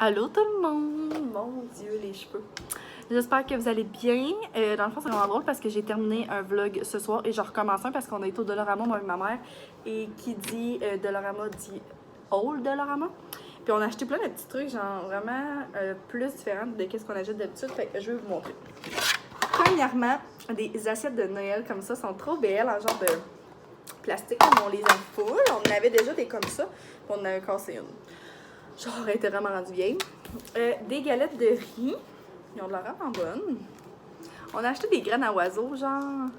Allô tout le monde! Mon Dieu, les cheveux! J'espère que vous allez bien. Dans le fond, c'est vraiment drôle parce que j'ai terminé un vlog ce soir et je recommence un parce qu'on a été au Dollarama, moi et ma mère. Et qui dit Dollarama dit Old Dollarama. Puis on a acheté plein de petits trucs, genre vraiment plus différents de ce qu'on achète d'habitude. Fait que je vais vous montrer. Premièrement, des assiettes de Noël comme ça sont trop belles, en genre de plastique comme on les a full. On en avait déjà des comme ça, puis on en avait cassé une. Genre, elle était vraiment rendue vieille. Des galettes de riz. Ils ont de l'air vraiment bonnes. On a acheté des graines à oiseaux, genre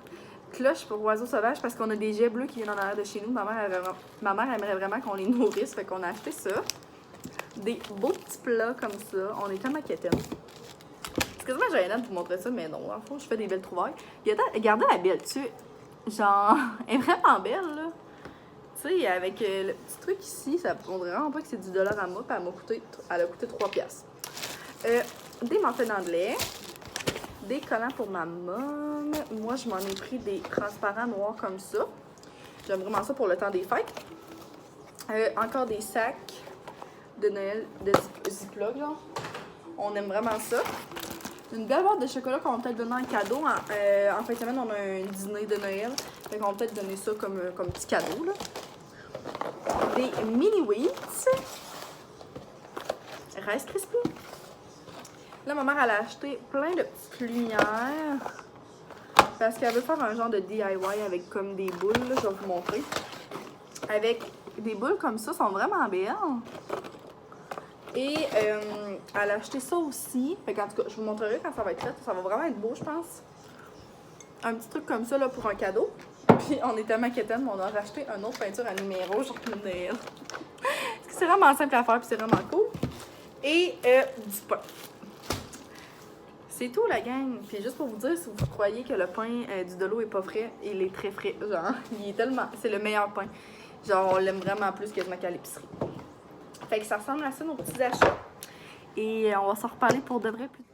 cloches pour oiseaux sauvages, parce qu'on a des jets bleus qui viennent en arrière de chez nous. Ma mère aimerait vraiment qu'on les nourrisse, fait qu'on a acheté ça. Des beaux petits plats comme ça. On est tellement quétaines. C'est quasiment gênant de vous montrer ça, mais non, en fait, je fais des belles trouvailles. Regardez la belle, tu sais. Genre, elle est vraiment belle, là. Tu sais, avec le petit truc ici, ça ne prendrait vraiment pas que c'est du Dollarama, puis elle a coûté 3$. Des muffins anglais, des collants pour ma mom. Moi, je m'en ai pris des transparents noirs comme ça. J'aime vraiment ça pour le temps des fêtes. Encore des sacs de Noël de Ziploc, genre. On aime vraiment ça. Une belle boîte de chocolat qu'on va peut-être donner en cadeau. En fin de semaine, on a un dîner de Noël. Fait qu'on va peut-être donner ça comme petit cadeau, là. Des mini wheats. Rice Krispies. Là, ma mère, elle a acheté plein de petites lumières. Parce qu'elle veut faire un genre de DIY avec comme des boules. Là, je vais vous montrer. Avec des boules comme ça, sont vraiment belles. Et elle a acheté ça aussi. Fait qu'en tout cas, je vous montrerai quand ça va être fait. Ça va vraiment être beau, je pense. Un petit truc comme ça là, pour un cadeau. Puis on est tellement quétaines, mais on a racheté une autre peinture à numéro, genre de Noël. Parce que c'est vraiment simple à faire, puis c'est vraiment cool. Et du pain. C'est tout, la gang. Puis juste pour vous dire, si vous croyez que le pain du Dolo est pas frais, il est très frais. Genre, il est tellement... C'est le meilleur pain. Genre, on l'aime vraiment plus quasiment qu'à l'épicerie. Fait que ça ressemble à ça, nos petits achats. Et on va s'en reparler pour de vrai plus tard.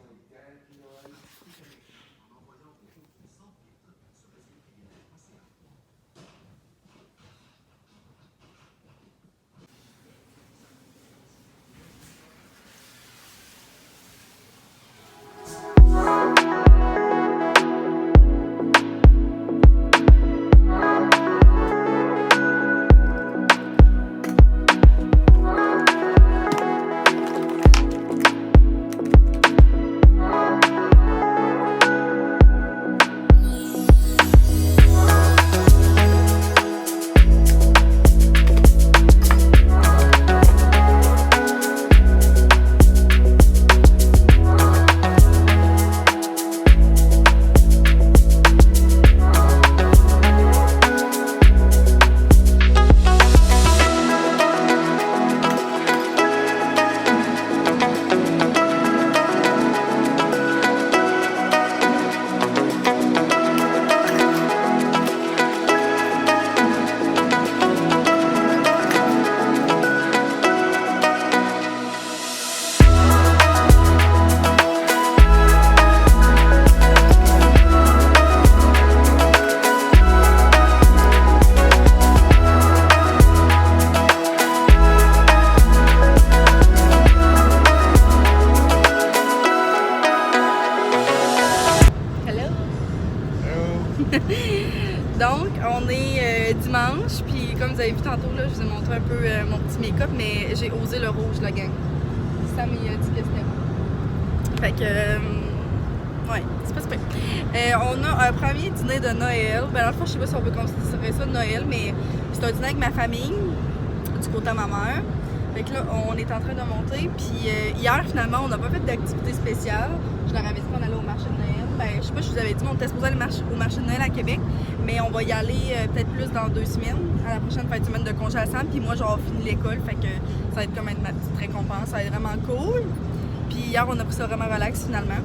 Donc, on est dimanche, puis comme vous avez vu tantôt, là, je vous ai montré un peu mon petit make-up, mais j'ai osé le rouge, la gang. Sam, il a dit que c'était bon. Fait que, ouais, c'est pas super. On a un premier dîner de Noël. Ben, dans le fond, je sais pas si on peut considérer ça de Noël, mais c'est un dîner avec ma famille, du côté de ma mère. Fait que là, on est en train de monter, puis hier, finalement, on n'a pas fait d'activité spéciale. Je leur avais dit qu'on allait au marché de Noël. Ben, je sais pas si je vous avais dit, mais on était supposé aller au marché de Noël à Québec, mais on va y aller peut-être plus dans 2 semaines, à la prochaine fin de semaine de congé à Sam, puis moi, j'aurai fini l'école, fait que ça va être comme ma petite récompense, ça va être vraiment cool. Puis hier, on a pris ça vraiment relax, finalement.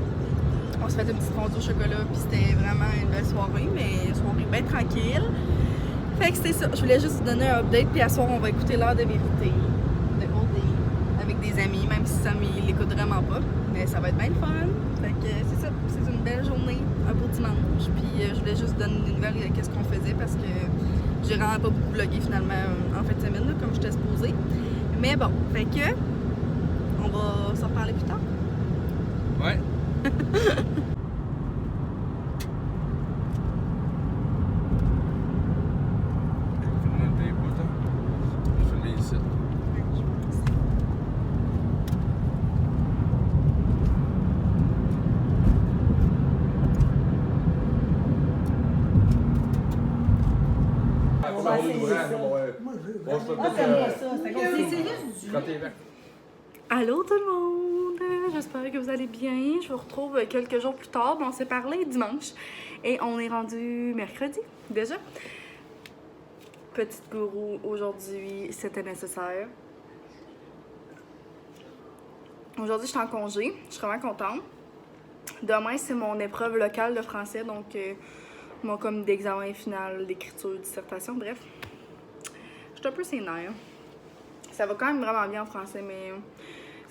On s'est fait une petite fondue au chocolat, puis c'était vraiment une belle soirée, mais une soirée bien tranquille. Fait que c'était ça, je voulais juste vous donner un update, puis à soir, on va écouter l'heure de vérité. Avec des amis, même si Sam il l'écoute vraiment pas, mais ça va être bien le fun. Fait que c'est ça, c'est une belle journée, un beau dimanche. Puis je voulais juste donner des nouvelles de qu'est-ce qu'on faisait parce que j'ai vraiment pas beaucoup vlogué finalement en fin de semaine là, comme j'étais supposée. Mais bon, fait que on va parler plus tard? Ouais. Allô tout le monde! J'espère que vous allez bien. Je vous retrouve quelques jours plus tard. On s'est parlé dimanche et on est rendu mercredi déjà. Petite gourou, aujourd'hui, c'était nécessaire. Aujourd'hui, je suis en congé. Je suis vraiment contente. Demain, c'est mon épreuve locale de français, donc mon comme d'examen final d'écriture, dissertation, bref. Je suis un peu sénère. Ça va quand même vraiment bien en français, mais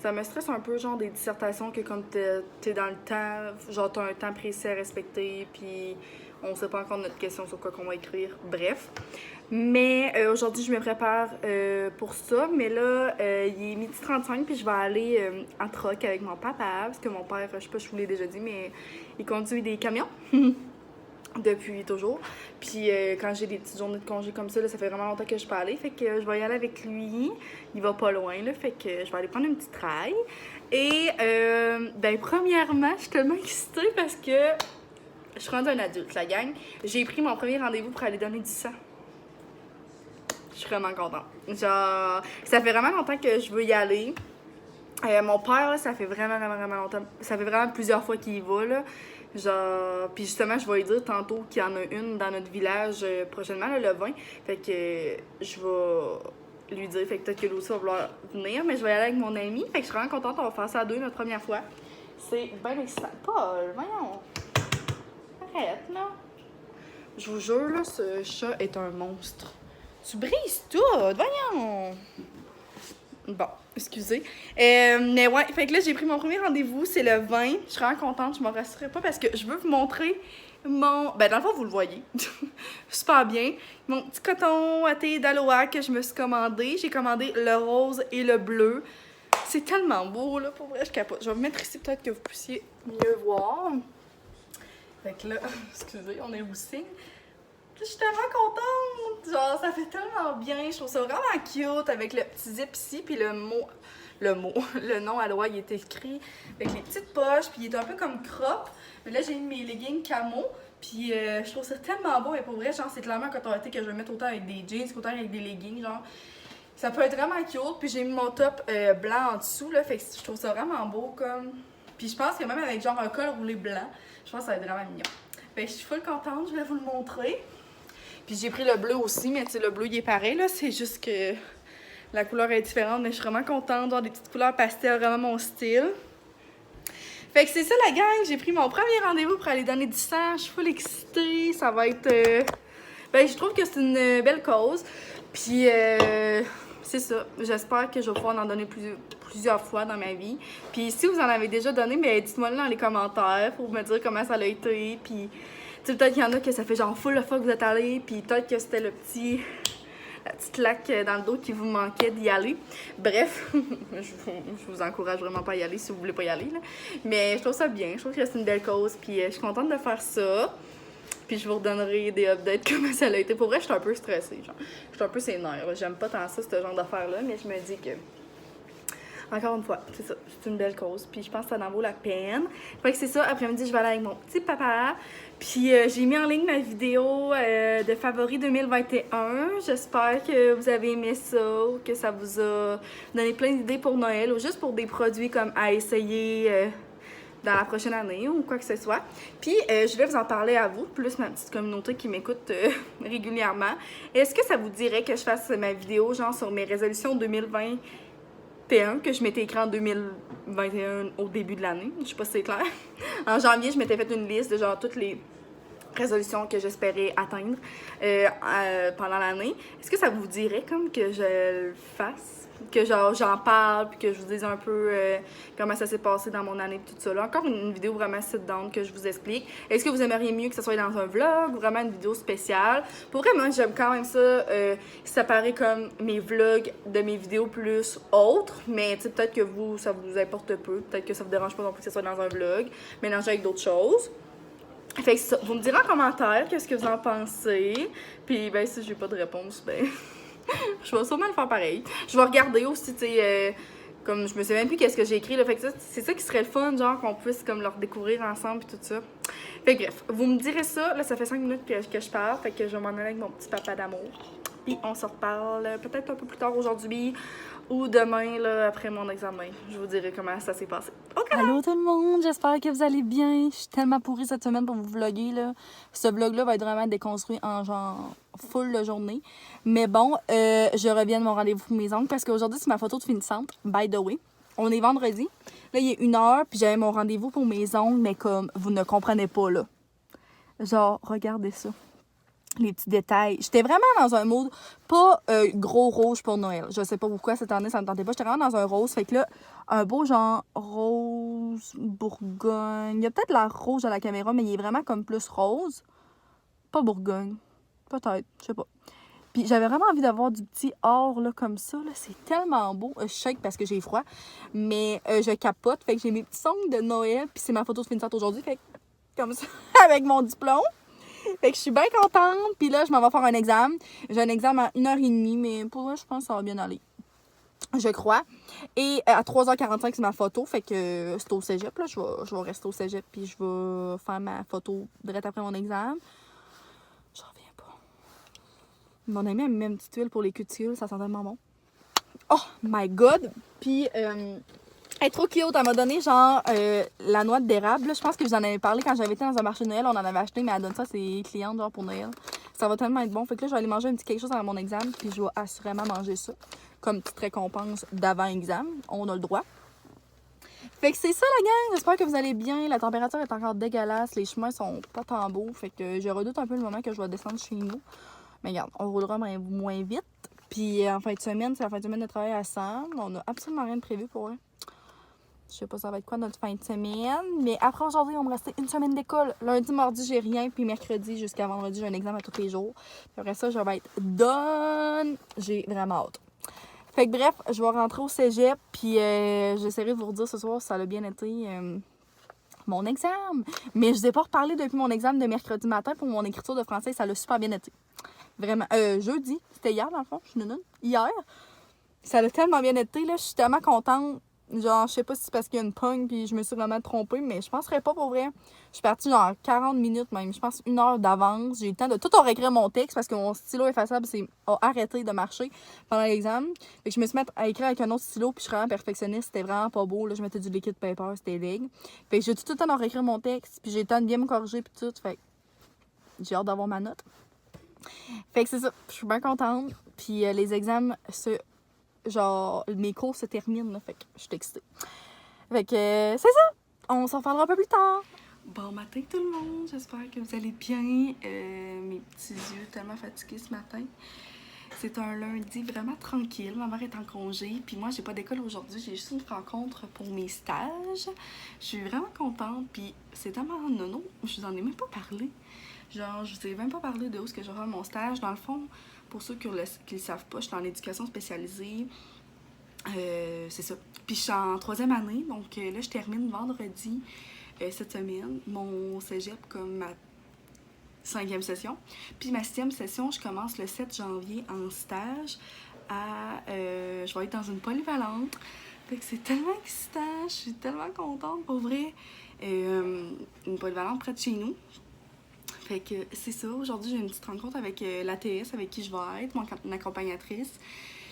ça me stresse un peu, genre des dissertations que comme t'es dans le temps, genre t'as un temps précis à respecter, puis on sait pas encore notre question sur quoi qu'on va écrire, bref. Mais aujourd'hui, je me prépare pour ça, mais là, il est 12h35, puis je vais aller en troc avec mon papa, parce que mon père, je sais pas si je vous l'ai déjà dit, mais il conduit des camions. Depuis toujours. Puis quand j'ai des petites journées de congé comme ça, là, ça fait vraiment longtemps que je peux aller. Fait que je vais y aller avec lui. Il va pas loin, là. Fait que je vais aller prendre une petite trail. Et, ben, premièrement, je suis tellement excitée parce que je suis rendue un adulte, la gang. J'ai pris mon premier rendez-vous pour aller donner du sang. Je suis vraiment contente. Genre, ça fait vraiment longtemps que je veux y aller. Mon père, là, ça fait vraiment longtemps. Ça fait vraiment plusieurs fois qu'il y va, là. Genre, puis justement, je vais lui dire tantôt qu'il y en a une dans notre village prochainement, là, le 20. Fait que je vais lui dire, fait que peut-être que lui aussi va vouloir venir, mais je vais y aller avec mon ami. Fait que je suis vraiment contente, on va faire ça à deux notre première fois. C'est bien excitant. Paul, voyons. Arrête, là. Je vous jure, là, ce chat est un monstre. Tu brises tout, voyons. Bon, excusez. Mais ouais, fait que là, j'ai pris mon premier rendez-vous, c'est le 20. Je suis vraiment contente, je m'en rassurerai pas parce que je veux vous montrer mon... Ben, dans le fond, vous le voyez. Super bien. Mon petit coton à thé d'aloe que je me suis commandé. J'ai commandé le rose et le bleu. C'est tellement beau, là, pour vrai, je capote. Je vais vous mettre ici, peut-être que vous puissiez mieux voir. Fait que là, excusez, on est au signe. Je suis tellement contente! Genre, ça fait tellement bien. Je trouve ça vraiment cute avec le petit zip ici, puis le nom Aloha, il est écrit avec les petites poches, puis il est un peu comme crop. Mais là, j'ai mis mes leggings camo, puis je trouve ça tellement beau. Mais pour vrai, genre, c'est clairement un coton que je vais mettre autant avec des jeans qu'autant avec des leggings, genre. Ça peut être vraiment cute, puis j'ai mis mon top blanc en dessous, là, fait que je trouve ça vraiment beau, comme. Puis je pense que même avec genre un col roulé blanc, je pense que ça va être vraiment mignon. Fait que je suis full contente, je vais vous le montrer. Puis j'ai pris le bleu aussi, mais tu sais, le bleu, il est pareil, là. C'est juste que la couleur est différente, mais je suis vraiment contente d'avoir des petites couleurs pastel, vraiment mon style. Fait que c'est ça, la gang. J'ai pris mon premier rendez-vous pour aller donner du sang. Je suis full excitée. Ça va être... Ben, je trouve que c'est une belle cause. Puis, c'est ça. J'espère que je vais pouvoir en donner plusieurs fois dans ma vie. Puis, si vous en avez déjà donné, ben, dites-moi dans les commentaires pour me dire comment ça a été. Puis... Tu sais, peut-être qu'il y en a que ça fait genre full le fois que vous êtes allés, puis peut-être que c'était la petite claque dans le dos qui vous manquait d'y aller. Bref, je vous encourage vraiment pas à y aller si vous voulez pas y aller, là. Mais je trouve ça bien, je trouve que c'est une belle cause, puis je suis contente de faire ça. Puis je vous redonnerai des updates comment ça a été. Pour vrai, je suis un peu stressée, genre. Je suis un peu sénère, j'aime pas tant ça, ce genre d'affaires-là, mais je me dis que... Encore une fois, c'est ça, c'est une belle cause, puis je pense que ça en vaut la peine. Fait que c'est ça, après-midi, je vais aller avec mon petit papa. Puis j'ai mis en ligne ma vidéo de favoris 2021. J'espère que vous avez aimé ça, ou que ça vous a donné plein d'idées pour Noël, ou juste pour des produits comme à essayer dans la prochaine année, ou quoi que ce soit. Puis je vais vous en parler à vous, plus ma petite communauté qui m'écoute régulièrement. Est-ce que ça vous dirait que je fasse ma vidéo genre sur mes résolutions 2020 que je m'étais écrit en 2021 au début de l'année. Je sais pas si c'est clair. En janvier, je m'étais fait une liste de genre toutes les résolutions que j'espérais atteindre pendant l'année. Est-ce que ça vous dirait comme que je le fasse? que genre j'en parle, puis que je vous dise un peu comment ça s'est passé dans mon année, puis tout ça. Là, encore une vidéo vraiment sit-down que je vous explique. Est-ce que vous aimeriez mieux que ce soit dans un vlog ou vraiment une vidéo spéciale? Pour vrai, moi, j'aime quand même ça séparer comme mes vlogs de mes vidéos plus autres, mais tu sais, peut-être que vous, ça vous importe peu, peut-être que ça vous dérange pas non plus que ce soit dans un vlog, mélangé avec d'autres choses. Fait que ça, vous me direz en commentaire qu'est-ce que vous en pensez. Puis ben si j'ai pas de réponse, ben je vais sûrement le faire pareil. Je vais regarder aussi, tu sais, comme je me sais même plus qu'est-ce que j'ai écrit. Là, fait que c'est ça qui serait le fun, genre qu'on puisse comme le redécouvrir ensemble et tout ça. Fait que bref, vous me direz ça. Là, ça fait 5 minutes que je parle, fait que je vais m'en aller avec mon petit papa d'amour. Puis on se reparle peut-être un peu plus tard aujourd'hui ou demain, là, après mon examen. Je vous dirai comment ça s'est passé. OK! Allô tout le monde, j'espère que vous allez bien. Je suis tellement pourrie cette semaine pour vous vlogger, là. Ce vlog-là va être vraiment déconstruit en genre full de journée. Mais bon, je reviens de mon rendez-vous pour mes ongles parce qu'aujourd'hui, c'est ma photo de finissante, by the way. On est vendredi. Là, il est 1h, puis j'avais mon rendez-vous pour mes ongles, mais comme vous ne comprenez pas, là. Genre, regardez ça. Les petits détails. J'étais vraiment dans un mood pas gros rouge pour Noël. Je sais pas pourquoi cette année ça me tentait pas. J'étais vraiment dans un rose. Fait que là, un beau genre rose Bourgogne. Il y a peut-être la rouge à la caméra, mais il est vraiment comme plus rose. Pas Bourgogne. Peut-être. Je sais pas. Puis j'avais vraiment envie d'avoir du petit or là, comme ça. Là. C'est tellement beau. Je shake parce que j'ai froid. Mais je capote. Fait que j'ai mes petits ongles de Noël. Puis c'est ma photo de finissante aujourd'hui. Fait que comme ça, avec mon diplôme. Fait que je suis bien contente. Puis là, je m'en vais faire un examen. J'ai un examen à 1h30, mais pour moi, je pense que ça va bien aller. Je crois. Et à 3h45, c'est ma photo. Fait que c'est au cégep. Là. Je vais rester au cégep. Puis je vais faire ma photo direct après mon examen. Je reviens pas. Mon ami a mis une petite huile pour les cutiles. Ça sent tellement bon. Oh my god. Puis elle est trop cute. Elle m'a donné genre la noix d'érable. Je pense que vous en avez parlé quand j'avais été dans un marché de Noël. On en avait acheté, mais elle donne ça à ses clientes genre pour Noël. Ça va tellement être bon. Fait que là, je vais aller manger un petit quelque chose avant mon examen. Puis je vais assurément manger ça. Comme petite récompense d'avant-examen. On a le droit. Fait que c'est ça la gang. J'espère que vous allez bien. La température est encore dégueulasse. Les chemins sont pas tant beaux. Fait que je redoute un peu le moment que je vais descendre chez nous. Mais regarde, on roulera moins vite. Puis en fin de semaine, c'est la fin de semaine de travail à Sam. On n'a absolument rien de prévu pour eux. Je sais pas ça va être quoi notre fin de semaine. Mais après aujourd'hui, on va me rester une semaine d'école. Lundi, mardi, j'ai rien. Puis mercredi jusqu'à vendredi, j'ai un examen à tous les jours. Puis après ça, je vais être done. J'ai vraiment hâte. Fait que bref, je vais rentrer au cégep. Puis j'essaierai de vous redire ce soir si ça a bien été mon examen. Mais je ne vous ai pas reparlé depuis mon examen de mercredi matin pour mon écriture de français. Ça l'a super bien été. Vraiment. Jeudi. C'était hier dans le fond. Je suis nounoune. Hier. Ça a tellement bien été. Là. Je suis tellement contente. Genre, je sais pas si c'est parce qu'il y a une pogne puis je me suis vraiment trompée, mais je penserais pas pour vrai. Je suis partie genre 40 minutes même, je pense 1 heure d'avance. J'ai eu le temps de tout réécrire mon texte parce que mon stylo effaçable a arrêté de marcher pendant l'examen. Fait que je me suis mis à écrire avec un autre stylo puis je suis vraiment perfectionniste. C'était vraiment pas beau. Là, je mettais du liquid paper, c'était dégueu. Fait que j'ai tout le temps de réécrire mon texte puis j'ai eu le temps de bien me corriger puis tout. Fait que j'ai hâte d'avoir ma note. Fait que c'est ça, je suis bien contente. Puis les examens genre, mes cours se terminent, là, fait que je suis excitée. Fait que c'est ça! On s'en reparlera un peu plus tard! Bon matin tout le monde, j'espère que vous allez bien. Mes petits yeux tellement fatigués ce matin. C'est un lundi vraiment tranquille, ma mère est en congé, puis moi j'ai pas d'école aujourd'hui, j'ai juste une rencontre pour mes stages. Je suis vraiment contente, puis c'est tellement nono, je vous en ai même pas parlé. Genre, je vous ai même pas parlé de où est-ce que j'aurai mon stage. Dans le fond, pour ceux qui le savent pas, je suis en éducation spécialisée. C'est ça. Puis je suis en 3e année, donc là, je termine vendredi cette semaine mon cégep comme ma 5e session. Puis ma 6e session, je commence le 7 janvier en stage je vais être dans une polyvalente. Fait que c'est tellement excitant, je suis tellement contente, pour vrai. Une polyvalente près de chez nous. Fait que c'est ça, aujourd'hui j'ai une petite rencontre avec l'ATS avec qui je vais être, mon accompagnatrice,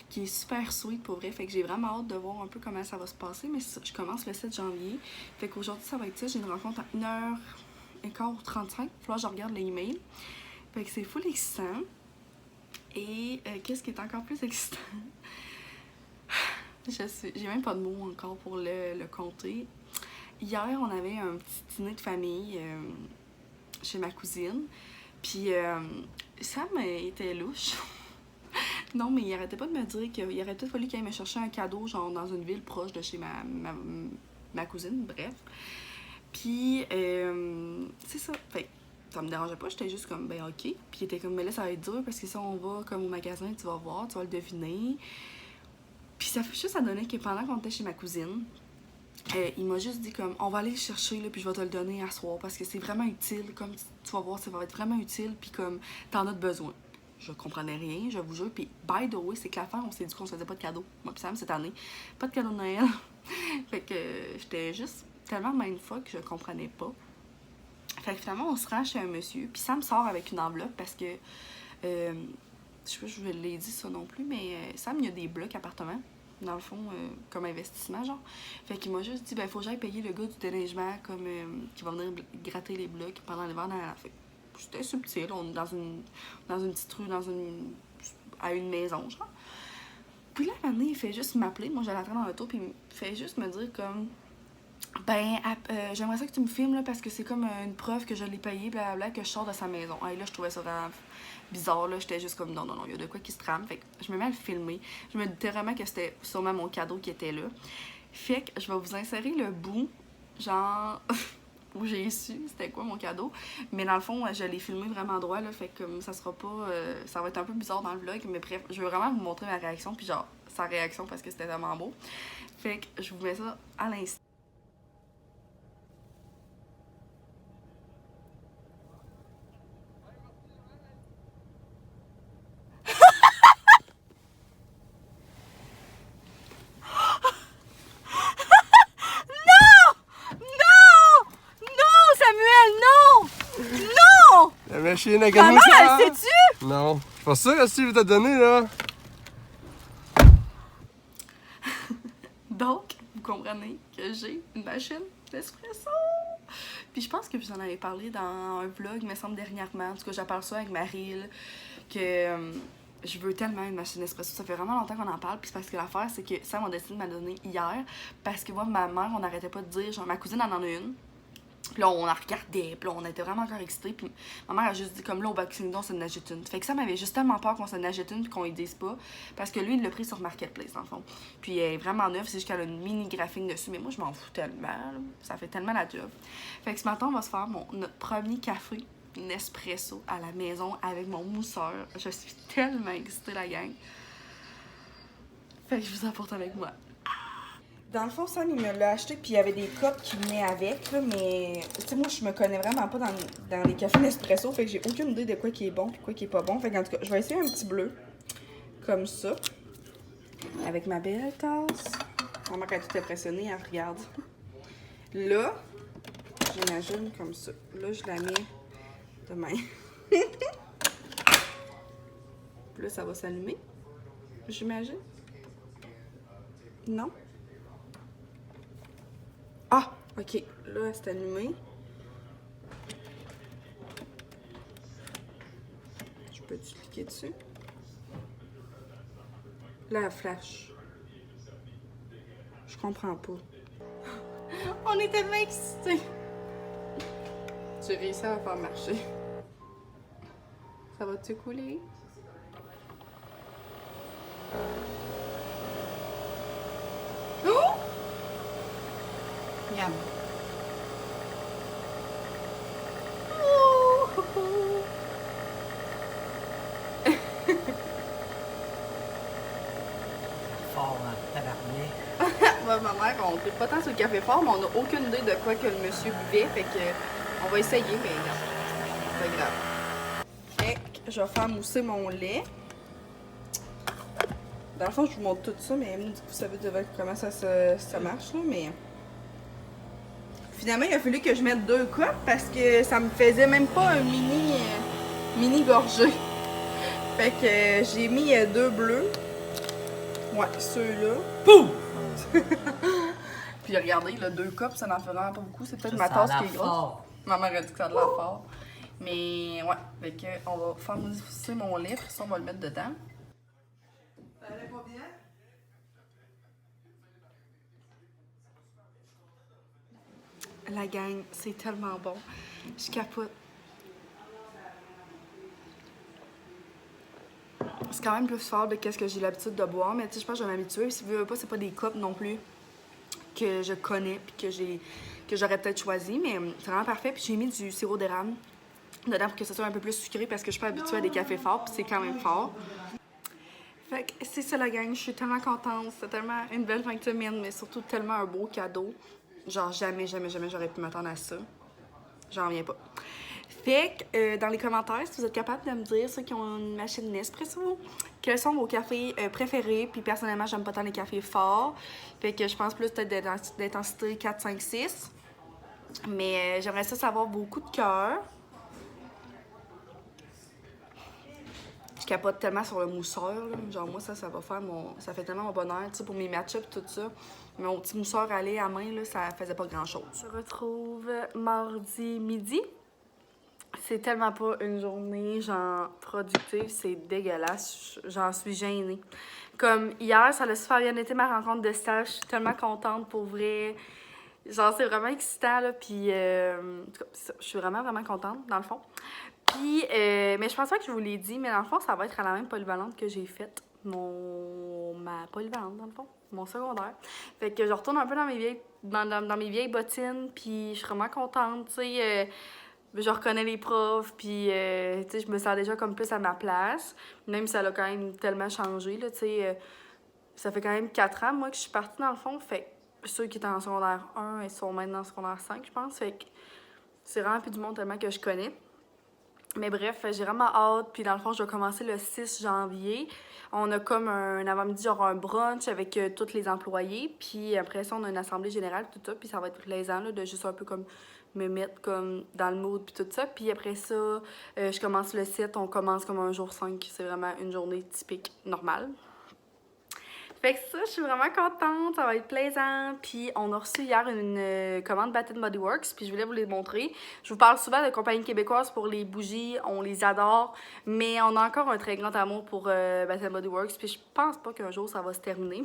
qui est super sweet pour vrai. Fait que j'ai vraiment hâte de voir un peu comment ça va se passer, mais ça, je commence le 7 janvier. Fait qu'aujourd'hui ça va être ça, j'ai une rencontre à 1h15 ou 35, il va falloir que je regarde l'email. Fait que c'est full excitant. Et qu'est-ce qui est encore plus excitant? J'ai même pas de mots encore pour le compter. Hier, on avait un petit dîner de famille chez ma cousine. Puis Sam était louche. Non, mais il arrêtait pas de me dire qu'il aurait peut-être fallu qu'il aille me chercher un cadeau, genre dans une ville proche de chez ma cousine, bref. Puis, c'est ça. Fait ça me dérangeait pas, j'étais juste comme, ben ok. Puis il était comme, mais là, ça va être dur parce que si on va comme au magasin, tu vas voir, tu vas le deviner. Puis ça fait juste à donner que pendant qu'on était chez ma cousine, il m'a juste dit comme, on va aller le chercher, là, puis je vais te le donner à soir parce que c'est vraiment utile, comme tu vas voir, ça va être vraiment utile, puis comme, t'en as besoin. Je comprenais rien, je vous jure. Puis, by the way, c'est que la fin, on s'est dit qu'on se faisait pas de cadeaux. Moi, puis Sam, cette année, pas de cadeau de Noël. Fait que j'étais juste tellement mindfuck que je comprenais pas. Fait que finalement, on se rend chez un monsieur, puis Sam sort avec une enveloppe parce que, je sais pas si je vous l'ai dit ça non plus, mais Sam, il y a des blocs appartements, dans le fond, comme investissement, genre. Fait qu'il m'a juste dit, ben, faut que j'aille payer le gars du déneigement, comme, qui va venir gratter les blocs pendant l'hiver dans la fête. C'était subtil, on est dans une petite rue, à une maison, genre. Puis là, un il fait juste m'appeler, moi j'allais attendre dans l'auto, puis il fait juste me dire comme, ben, j'aimerais ça que tu me filmes, là, parce que c'est comme une preuve que je l'ai payé, blablabla, que je sors de sa maison. Et là, je trouvais ça vraiment bizarre, là, j'étais juste comme, non, il y a de quoi qui se trame. Fait que je me mets à le filmer. Je me disais vraiment que c'était sûrement mon cadeau qui était là. Fait que je vais vous insérer le bout, genre, où j'ai su c'était quoi mon cadeau. Mais dans le fond, je l'ai filmé vraiment droit, là, fait que ça sera pas... ça va être un peu bizarre dans le vlog, mais bref, je veux vraiment vous montrer ma réaction, puis genre, sa réaction, parce que c'était tellement beau. Fait que je vous mets ça à l'instant. La machine à Maman, ça! elle sait-tu? Non. Je suis pas sûr que si je t'a donné, là. Donc, vous comprenez que j'ai une machine d'espresso. Puis je pense que vous en avez parlé dans un vlog, me semble dernièrement. En tout cas, j'en parle ça avec Maryl, que je veux tellement une machine d'espresso. Ça fait vraiment longtemps qu'on en parle. Puis c'est parce que l'affaire, c'est que Sam a décidé de m'a donner hier. Parce que moi, ma mère, on n'arrêtait pas de dire, genre, ma cousine en a une. Puis là, on la regardait, puis là, on était vraiment encore excités. Puis ma mère a juste dit, comme là, au Boxing Day, on s'en achète une. Fait que ça m'avait juste tellement peur qu'on s'en achète une, puis qu'on y dise pas. Parce que lui, il l'a pris sur Marketplace, dans le fond. Puis elle est vraiment neuve, c'est juste qu'elle a une mini graphique dessus. Mais moi, je m'en fous tellement, là. Ça fait tellement la job. Fait que ce matin, on va se faire notre premier café Nespresso à la maison avec mon mousseur. Je suis tellement excitée, la gang. Fait que je vous apporte avec moi. Dans le fond, Sam, il me l'a acheté, puis il y avait des copes qui venaient avec, là, mais tu sais, moi, je me connais vraiment pas dans les cafés Nespresso, fait que j'ai aucune idée de quoi qui est bon et quoi qui est pas bon. Fait qu'en tout cas, je vais essayer un petit bleu, comme ça, avec ma belle tasse. Maman, quand elle est toute impressionnée, elle regarde. Là, j'imagine comme ça. Là, je la mets de même. Puis là, ça va s'allumer, j'imagine. Non? Ah! Ok, là, c'est allumé. Je peux-tu cliquer dessus? Là, elle flash. Je comprends pas. On est tellement excités! J'ai réussi à la faire marcher. Ça va-tu couler? Oh! Miam. Oh! Fort en tabarnak. Moi, ma mère, on ne pas tant sur le café fort, mais on n'a aucune idée de quoi que le monsieur buvait. Fait que on va essayer, mais regarde, c'est pas grave. Fait que je vais faire mousser mon lait. Dans le fond, je vous montre tout ça, mais vous savez comment ça marche, là, mais... Finalement, il a fallu que je mette 2 copes parce que ça me faisait même pas un mini gorgée. Fait que j'ai mis 2 bleus. Ouais, ceux-là. Poum! Puis regardez, là, 2 copes, ça n'en fait vraiment pas beaucoup. C'est peut-être ma tasse qui est grosse. Ma mère a dit que ça a de la fort. Mais ouais, fait que on va faire mousser mon lait, puis ça, on va le mettre dedans. Ça allait pas bien? La gang, c'est tellement bon. Je capote. C'est quand même plus fort de ce que j'ai l'habitude de boire, mais tu sais, je pense que je vais m'habituer. Si vous voulez pas, c'est pas des cups non plus que je connais puis que j'aurais peut-être choisi, mais c'est vraiment parfait. Puis j'ai mis du sirop d'érable dedans pour que ce soit un peu plus sucré parce que je suis pas habituée à des cafés forts, puis c'est quand même fort. Fait que c'est ça la gang, je suis tellement contente, c'est tellement une belle fin de semaine, mais surtout tellement un beau cadeau. Genre jamais j'aurais pu m'attendre à ça. J'en reviens pas. Fait que dans les commentaires, si vous êtes capable de me dire, ceux qui ont une machine Nespresso, quels sont vos cafés préférés. Puis personnellement, j'aime pas tant les cafés forts. Fait que je pense plus peut-être d'intensité 4, 5, 6. Mais j'aimerais ça savoir vos coups de cœur. Je capote tellement sur le mousseur, là. Genre moi ça va faire ça fait tellement mon bonheur, tu sais, pour mes match-ups tout ça. Mon petit mousseur allé à main, là, ça faisait pas grand-chose. Je retrouve mardi midi. C'est tellement pas une journée, genre, productive, c'est dégueulasse. J'en suis gênée. Comme hier, ça a super bien été ma rencontre de stage. Je suis tellement contente pour vrai. Genre, c'est vraiment excitant, là. Puis, en tout cas, je suis vraiment contente, dans le fond. Puis, mais je pense pas que je vous l'ai dit, mais dans le fond, ça va être à la même polyvalente que j'ai faite. Ma polyvalente, dans le fond. Mon secondaire. Fait que je retourne un peu dans mes vieilles bottines, puis je suis vraiment contente, tu sais. Je reconnais les profs, puis tu sais, je me sens déjà comme plus à ma place. Même si ça a quand même tellement changé, là, tu sais. Ça fait quand même 4 ans, moi, que je suis partie dans le fond. Fait que ceux qui étaient en secondaire 1, ils sont maintenant en secondaire 5, je pense. Fait que c'est vraiment plus du monde tellement que je connais. Mais bref, j'ai vraiment hâte. Puis dans le fond, je vais commencer le 6 janvier. On a comme un avant-midi, genre un brunch avec tous les employés. Puis après ça, on a une assemblée générale, tout ça. Puis ça va être plaisant, là, de juste un peu comme me mettre comme dans le mood puis tout ça. Puis après ça, je commence le 7. On commence comme un jour 5. C'est vraiment une journée typique normale. Fait que ça, je suis vraiment contente, ça va être plaisant. Puis on a reçu hier une commande Bath & Body Works, puis je voulais vous les montrer. Je vous parle souvent de compagnie québécoise pour les bougies, on les adore, mais on a encore un très grand amour pour Bath & Body Works, puis je pense pas qu'un jour ça va se terminer.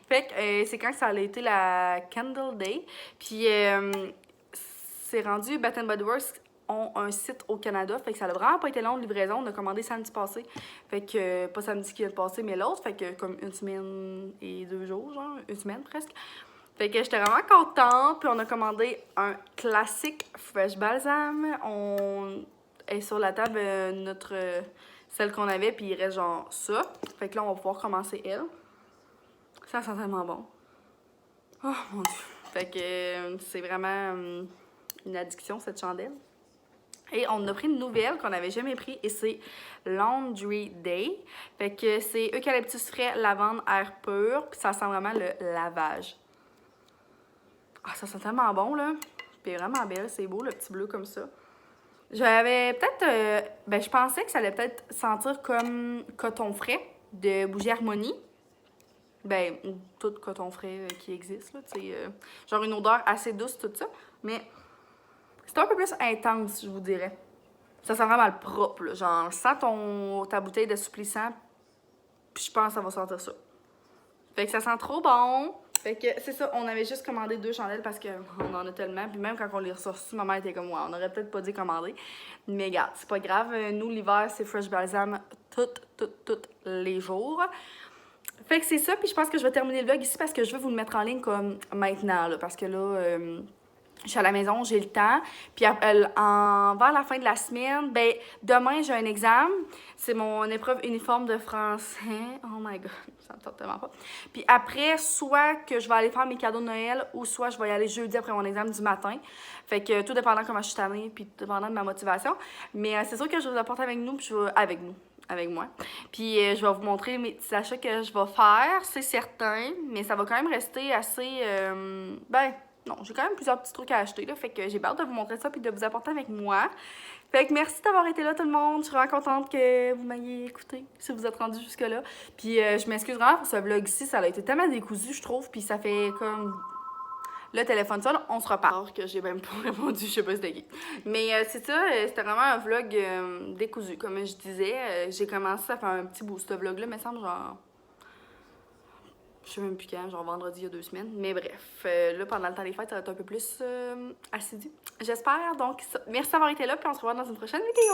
Fait que c'est quand ça a été la Candle Day, puis c'est rendu Bath & Body Works ont un site au Canada. Fait que ça a vraiment pas été long de livraison. On a commandé samedi passé. Fait que, pas samedi qui vient de passer, mais l'autre. Fait que comme 1 semaine et 2 jours, genre, 1 semaine presque. Fait que j'étais vraiment contente. Puis on a commandé un classique Fresh Balsam. On est sur la table, celle qu'on avait, puis il reste genre ça. Fait que là, on va pouvoir commencer elle. Ça sent tellement bon. Oh mon Dieu. Fait que c'est vraiment une addiction, cette chandelle. Et on a pris une nouvelle qu'on n'avait jamais pris et c'est Laundry Day. Fait que c'est eucalyptus frais, lavande, air pur. Puis ça sent vraiment le lavage. Ah, ça sent tellement bon, là. Puis vraiment belle, c'est beau, le petit bleu comme ça. J'avais peut-être... je pensais que ça allait peut-être sentir comme coton frais de Bougie Harmonie. Tout coton frais qui existe, là. Tu sais, genre une odeur assez douce, tout ça. Mais... c'est un peu plus intense, je vous dirais. Ça sent vraiment le propre, là. Genre, sens ta bouteille d'assouplissant, puis je pense que ça va sentir ça. Fait que ça sent trop bon. Fait que c'est ça, on avait juste commandé 2 chandelles parce qu'on en a tellement. Puis même quand on les ressortit, ma mère était comme, ouais, on aurait peut-être pas dû commander. Mais regarde, c'est pas grave. Nous, l'hiver, c'est Fresh Balsam tous les jours. Fait que c'est ça, puis je pense que je vais terminer le vlog ici parce que je veux vous le mettre en ligne comme maintenant, là. Parce que là... je suis à la maison, j'ai le temps. Puis vers la fin de la semaine, demain, j'ai un examen. C'est mon épreuve uniforme de français. Oh my God, ça me tente tellement pas. Puis après, soit que je vais aller faire mes cadeaux de Noël ou soit je vais y aller jeudi après mon examen du matin. Fait que tout dépendant comment je suis tannée puis tout dépendant de ma motivation. Mais c'est sûr que je vais vous apporter avec nous, puis avec moi. Puis je vais vous montrer mes petits achats que je vais faire, c'est certain. Mais ça va quand même rester assez... non, j'ai quand même plusieurs petits trucs à acheter, là. Fait que j'ai hâte de vous montrer ça puis de vous apporter avec moi. Fait que merci d'avoir été là, tout le monde. Je suis vraiment contente que vous m'ayez écouté, si vous êtes rendu jusque-là. Puis je m'excuse vraiment pour ce vlog-ci. Ça a été tellement décousu, je trouve. Puis ça fait comme... le téléphone sonne, on se reparle. Que j'ai même pas répondu, je sais pas c'était qui. Mais c'est ça, c'était vraiment un vlog décousu. Comme je disais, j'ai commencé à faire un petit bout. Ce vlog-là, il me semble, genre... je sais même plus quand, genre vendredi il y a 2 semaines. Mais bref, là, pendant le temps des fêtes, ça va être un peu plus assidu. J'espère. Donc, merci d'avoir été là, puis on se revoit dans une prochaine vidéo.